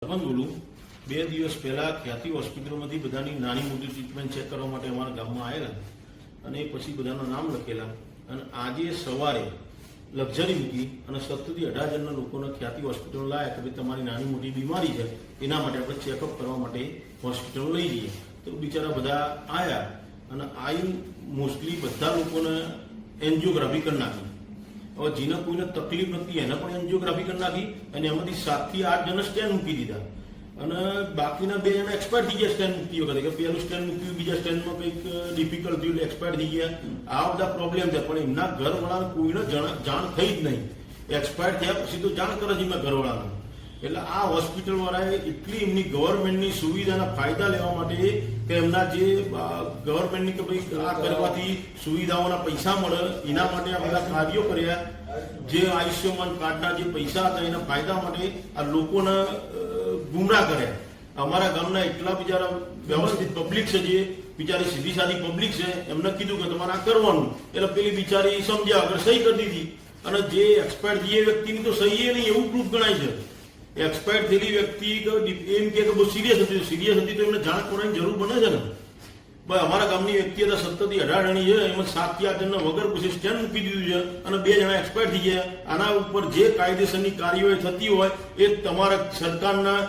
સરપંચ બોલું। 2 દિવસ પહેલા ખ્યાતિ હોસ્પિટલમાંથી બધાની નાની મોટી ટ્રીટમેન્ટ ચેક કરવા માટે અમારા ગામમાં આવેલા અને પછી બધાના નામ લખેલા અને આજે સવારે લક્ઝરી મૂકી અને 17 થી 18 જણના લોકોને ખ્યાતિ હોસ્પિટલ લાયા કે ભાઈ તમારી નાની મોટી બીમારી છે, એના માટે આપણે ચેકઅપ કરવા માટે હોસ્પિટલ લઈ જઈએ। તો બિચારા બધા આવ્યા અને આવી મોસ્ટલી બધા લોકોને એન્જિયોગ્રાફી કરી નાખી। હવે જેને કોઈને તકલીફ નથી એને પણ એન્જિયોગ્રાફી કરી નાખી અને એમાંથી 7 થી 8 જણા સ્ટેન્ડ મૂકી દીધા અને બાકીના 2 જણા એક્સપાયર થઈ ગયા સ્ટેન્ડ મૂકતી વખતે કે પહેલું સ્ટેન્ડ મૂક્યું, બીજા સ્ટેન્ડમાં કંઈક ડિફિકલ્ટ થયું એટલે એક્સપાયર થઈ ગયા। આ બધા પ્રોબ્લેમ છે, પણ એમના ઘરવાળાને કોઈને જાણ થઈ જ નહીં। એક્સપાયર થયા પછી તો જાણ કરે છે એમના ઘરવાળાને। એટલે આ હોસ્પિટલ વાળાએ એટલી એમની ગવર્મેન્ટની સુવિધાના ફાયદા લેવા માટે કે એમના જે ગવર્મેન્ટની કે ભાઈ આ કરવાથી સુવિધાઓના પૈસા મળે એના માટે આ બધા કાર્યો કર્યા। જે આયુષ્યમાન કાર્ડના જે પૈસા હતા એના ફાયદા માટે આ લોકોને ગુમરાહ કર્યા। અમારા ગામના એટલા બિચારા વ્યવસ્થિત પબ્લિક છે, જે બિચારી સીધી સાદી પબ્લિક છે, એમને કીધું કે તમારે આ કરવાનું, એટલે પેલી બિચારી સમજ્યા વગર સહી કરી દીધી અને જે એક્સપાયર થયેલી વ્યક્તિની તો સહી એ નહીં એવું પ્રૂફ ગણાય છે। એક્સપાયર થયેલી વ્યક્તિ એમ કે બહુ સિરિયસ હતી તો એમને જાણ કરવાની જરૂર બને છે ને ભાઈ। અમારા ગામની વ્યક્તિ હતા 17 થી 18 જણી છે, એમાં 7 થી 8 જણને વગર પછી સ્ટેન્ડ મૂકી દીધું છે અને 2 જણા એક્સપાયર થઈ ગયા। આના ઉપર જે કાયદેસરની કાર્યવાહી થતી હોય એ તમારા સરકારના